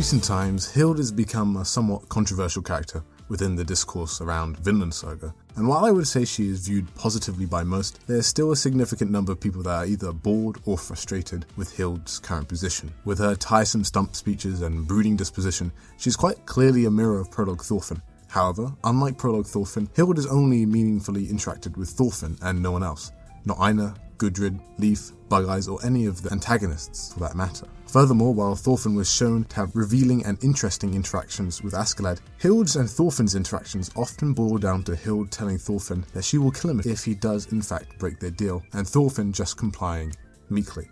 recent times, Hild has become a somewhat controversial character within the discourse around Vinland Saga, and while I would say she is viewed positively by most, there is still a significant number of people that are either bored or frustrated with Hild's current position. With her tiresome stump speeches and brooding disposition, she is quite clearly a mirror of Prologue Thorfinn. However, unlike Prologue Thorfinn, Hild has only meaningfully interacted with Thorfinn and no one else, not Einar, Gudrid, Leif, Bug-Eyes, or any of the antagonists for that matter. Furthermore, while Thorfinn was shown to have revealing and interesting interactions with Askeladd, Hild's and Thorfinn's interactions often boil down to Hild telling Thorfinn that she will kill him if he does in fact break their deal, and Thorfinn just complying meekly.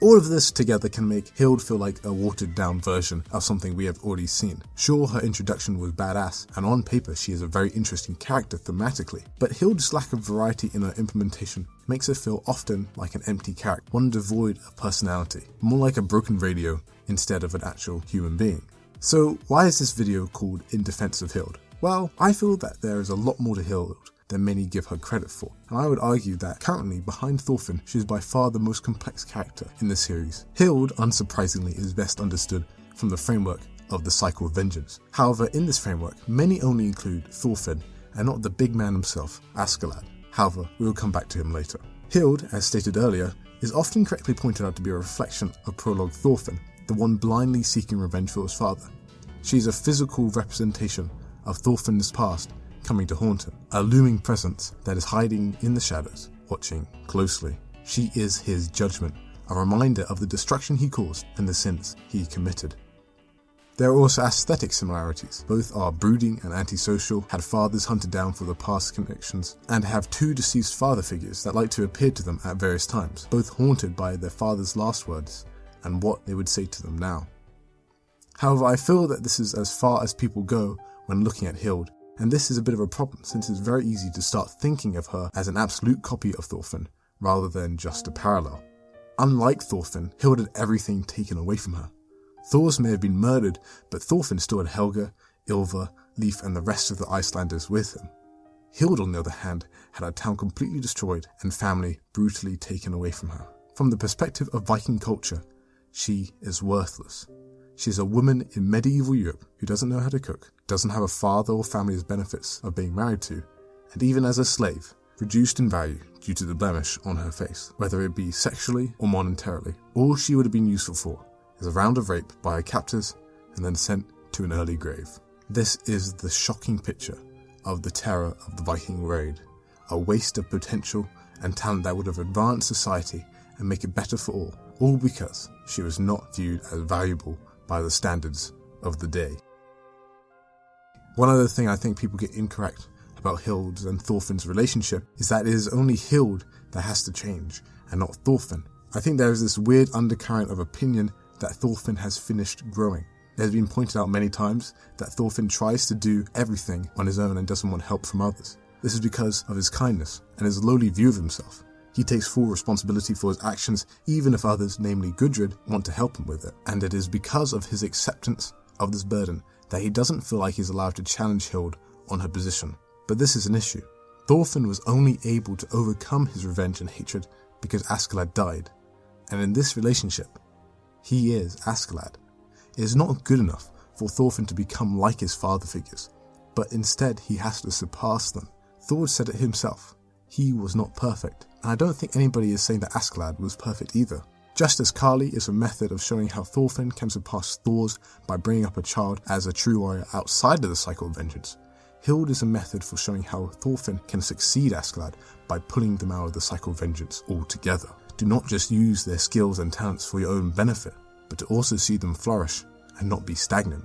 All of this together can make Hild feel like a watered down version of something we have already seen. Sure, her introduction was badass, and on paper she is a very interesting character thematically, but Hild's lack of variety in her implementation makes her feel often like an empty character, one devoid of personality, more like a broken radio instead of an actual human being. So why is this video called In Defence of Hild? Well, I feel that there is a lot more to Hild than many give her credit for, and I would argue that currently behind Thorfinn she is by far the most complex character in the series. Hild, unsurprisingly, is best understood from the framework of the cycle of vengeance. However, in this framework, many only include Thorfinn and not the big man himself, Askeladd. However, we will come back to him later. Hild, as stated earlier, is often correctly pointed out to be a reflection of Prologue Thorfinn, the one blindly seeking revenge for his father. She is a physical representation of Thorfinn's past coming to haunt him, a looming presence that is hiding in the shadows, watching closely. She is his judgment, a reminder of the destruction he caused and the sins he committed. There are also aesthetic similarities. Both are brooding and antisocial, had fathers hunted down for their past connections, and have two deceased father figures that like to appear to them at various times, both haunted by their father's last words and what they would say to them now. However, I feel that this is as far as people go when looking at Hild, and this is a bit of a problem since it's very easy to start thinking of her as an absolute copy of Thorfinn rather than just a parallel. Unlike Thorfinn, Hild had everything taken away from her. Thors may have been murdered, but Thorfinn still had Helga, Ylva, Leif and the rest of the Icelanders with him. Hild, on the other hand, had her town completely destroyed and family brutally taken away from her. From the perspective of Viking culture, she is worthless. She is a woman in medieval Europe who doesn't know how to cook, doesn't have a father or family's benefits of being married to, and even as a slave, reduced in value due to the blemish on her face, whether it be sexually or monetarily. All she would have been useful for is a round of rape by her captors and then sent to an early grave. This is the shocking picture of the terror of the Viking raid, a waste of potential and talent that would have advanced society and make it better for all because she was not viewed as valuable by the standards of the day. One other thing I think people get incorrect about Hild's and Thorfinn's relationship is that it is only Hild that has to change and not Thorfinn. I think there is this weird undercurrent of opinion that Thorfinn has finished growing. It has been pointed out many times that Thorfinn tries to do everything on his own and doesn't want help from others. This is because of his kindness and his lowly view of himself. He takes full responsibility for his actions even if others, namely Gudrid, want to help him with it. And it is because of his acceptance of this burden that he doesn't feel like he's allowed to challenge Hild on her position. But this is an issue. Thorfinn was only able to overcome his revenge and hatred because Askeladd died. And in this relationship, he is Askeladd. It is not good enough for Thorfinn to become like his father figures, but instead he has to surpass them. Thor said it himself. He was not perfect, and I don't think anybody is saying that Askeladd was perfect either. Just as Kali is a method of showing how Thorfinn can surpass Thors by bringing up a child as a true warrior outside of the cycle of vengeance, Hild is a method for showing how Thorfinn can succeed Askeladd by pulling them out of the cycle of vengeance altogether. Do not just use their skills and talents for your own benefit, but to also see them flourish and not be stagnant.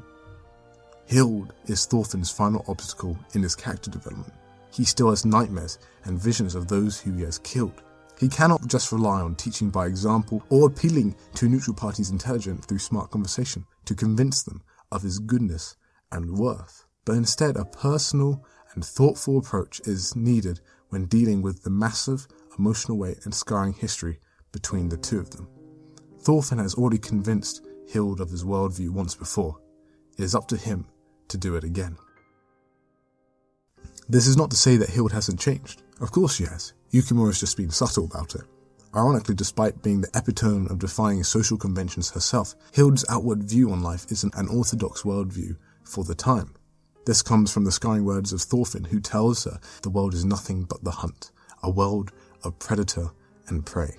Hild is Thorfinn's final obstacle in his character development. He still has nightmares and visions of those who he has killed. He cannot just rely on teaching by example or appealing to a neutral party's intelligence through smart conversation to convince them of his goodness and worth. But instead, a personal and thoughtful approach is needed when dealing with the massive emotional weight and scarring history between the two of them. Thorfinn has already convinced Hild of his worldview once before. It is up to him to do it again. This is not to say that Hild hasn't changed. Of course she has. Yukimura has just been subtle about it. Ironically, despite being the epitome of defying social conventions herself, Hild's outward view on life is an unorthodox worldview for the time. This comes from the scarring words of Thorfinn, who tells her the world is nothing but the hunt, a world of predator and prey.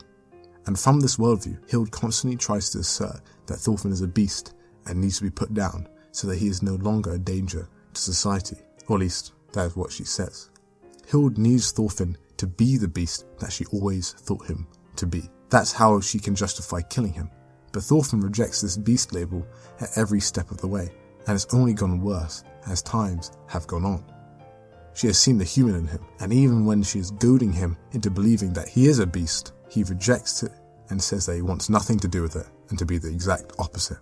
And from this worldview, Hild constantly tries to assert that Thorfinn is a beast and needs to be put down so that he is no longer a danger to society, or at least that is what she says. Hild needs Thorfinn to be the beast that she always thought him to be. That's how she can justify killing him. But Thorfinn rejects this beast label at every step of the way, and it's only gone worse as times have gone on. She has seen the human in him, and even when she is goading him into believing that he is a beast, he rejects it and says that he wants nothing to do with it and to be the exact opposite.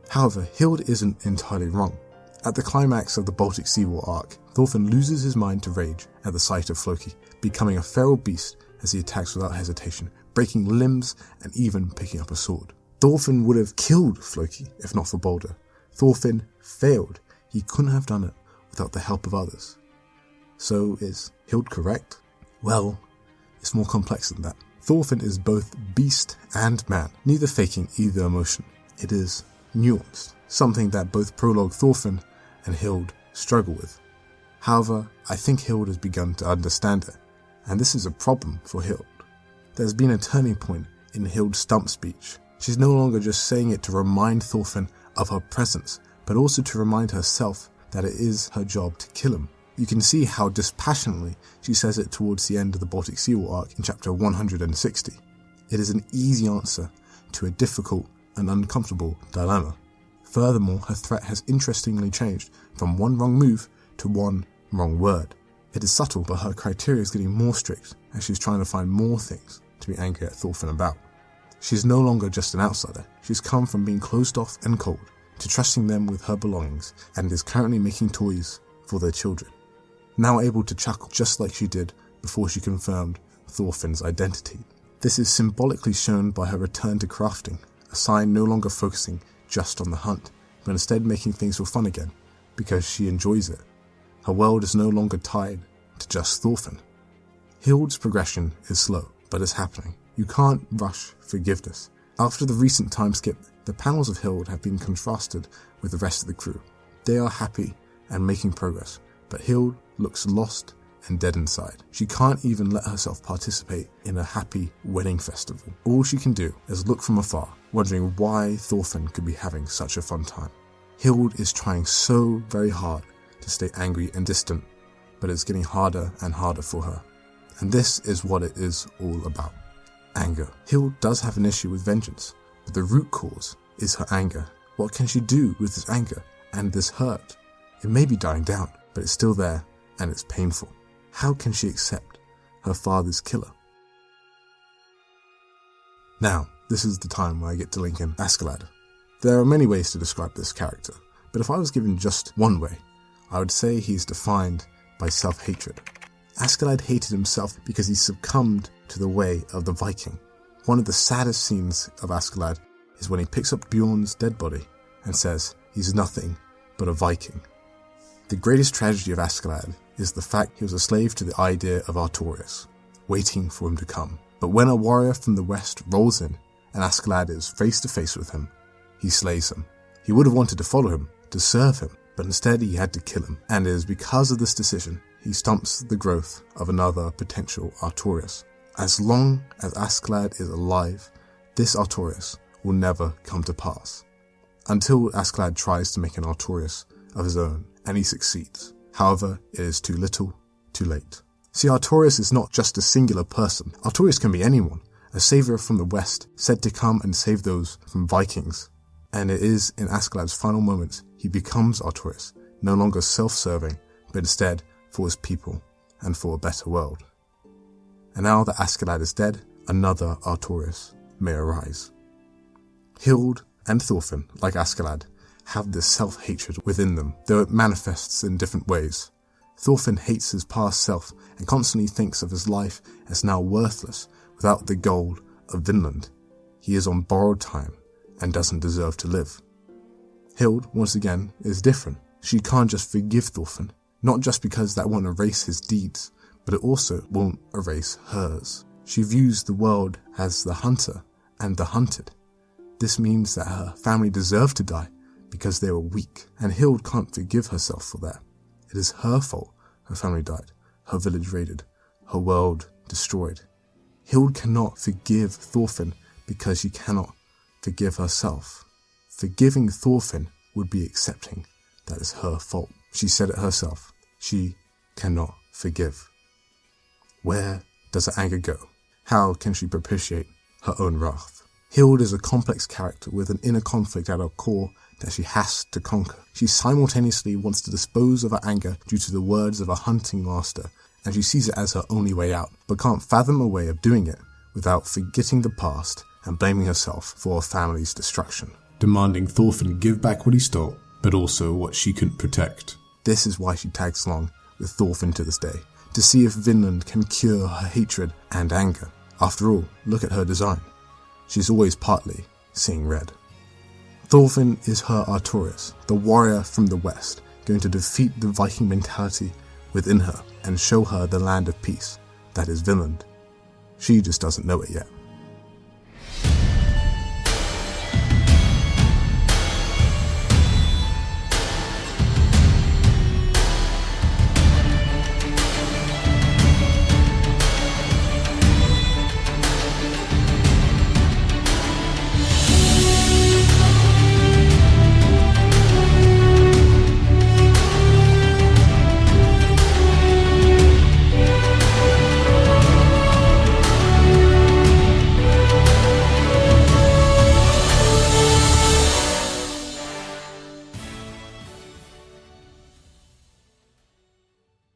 However, Hild isn't entirely wrong. At the climax of the Baltic Sea War arc, Thorfinn loses his mind to rage at the sight of Floki, becoming a feral beast as he attacks without hesitation, breaking limbs and even picking up a sword. Thorfinn would have killed Floki if not for Balder. Thorfinn failed. He couldn't have done it without the help of others. So is Hild correct? Well, it's more complex than that. Thorfinn is both beast and man, neither faking either emotion. It is nuanced, something that both prologue Thorfinn and Hild struggle with. However, I think Hild has begun to understand it, and this is a problem for Hild. There's been a turning point in Hild's stump speech. She's no longer just saying it to remind Thorfinn of her presence, but also to remind herself that it is her job to kill him. You can see how dispassionately she says it towards the end of the Baltic Sea War arc in chapter 160. It is an easy answer to a difficult and uncomfortable dilemma. Furthermore, her threat has interestingly changed from one wrong move to one wrong word. It is subtle, but her criteria is getting more strict as she's trying to find more things to be angry at Thorfinn about. She's no longer just an outsider. She's come from being closed off and cold to trusting them with her belongings, and is currently making toys for their children. Now able to chuckle just like she did before she confirmed Thorfinn's identity. This is symbolically shown by her return to crafting, a sign no longer focusing just on the hunt, but instead making things for fun again, because she enjoys it. Her world is no longer tied to just Thorfinn. Hild's progression is slow, but it's happening. You can't rush forgiveness. After the recent time skip, the panels of Hild have been contrasted with the rest of the crew. They are happy and making progress, but Hild looks lost and dead inside. She can't even let herself participate in a happy wedding festival. All she can do is look from afar, wondering why Thorfinn could be having such a fun time. Hild is trying so very hard to stay angry and distant, but it's getting harder and harder for her. And this is what it is all about. Anger. Hild does have an issue with vengeance, but the root cause is her anger. What can she do with this anger and this hurt? It may be dying down, but it's still there and it's painful. How can she accept her father's killer? Now, this is the time where I get to link in Askeladd. There are many ways to describe this character, but if I was given just one way, I would say he's defined by self-hatred. Askeladd hated himself because he succumbed to the way of the Viking. One of the saddest scenes of Askeladd is when he picks up Bjorn's dead body and says he's nothing but a Viking. The greatest tragedy of Askeladd is the fact he was a slave to the idea of Artorias, waiting for him to come. But when a warrior from the west rolls in and Askeladd is face to face with him, he slays him. He would have wanted to follow him, to serve him, but instead he had to kill him, and it is because of this decision he stumps the growth of another potential Artorias. As long as Askeladd is alive, this Artorias will never come to pass. Until Askeladd tries to make an Artorias of his own, and he succeeds. However, it is too little, too late. See, Artorias is not just a singular person. Artorias can be anyone, a saviour from the west, said to come and save those from Vikings. And it is in Askeladd's final moments he becomes Artorias, no longer self-serving, but instead for his people and for a better world. And now that Askeladd is dead, another Artorias may arise. Hild and Thorfinn, like Askeladd, have this self-hatred within them, though it manifests in different ways. Thorfinn hates his past self and constantly thinks of his life as now worthless without the gold of Vinland. He is on borrowed time and doesn't deserve to live. Hild, once again, is different. She can't just forgive Thorfinn, not just because that won't erase his deeds, but it also won't erase hers. She views the world as the hunter and the hunted. This means that her family deserved to die because they were weak, and Hild can't forgive herself for that. It is her fault her family died, her village raided, her world destroyed. Hild cannot forgive Thorfinn because she cannot forgive herself. Forgiving Thorfinn would be accepting that it's her fault. She said it herself. She cannot forgive. Where does her anger go? How can she propitiate her own wrath? Hild is a complex character with an inner conflict at her core that she has to conquer. She simultaneously wants to dispose of her anger due to the words of a hunting master, and she sees it as her only way out, but can't fathom a way of doing it without forgetting the past and blaming herself for her family's destruction. Demanding Thorfinn give back what he stole, but also what she couldn't protect. This is why she tags along with Thorfinn to this day, to see if Vinland can cure her hatred and anger. After all, look at her design. She's always partly seeing red. Thorfinn is her Artorias, the warrior from the west, going to defeat the Viking mentality within her and show her the land of peace that is Vinland. She just doesn't know it yet.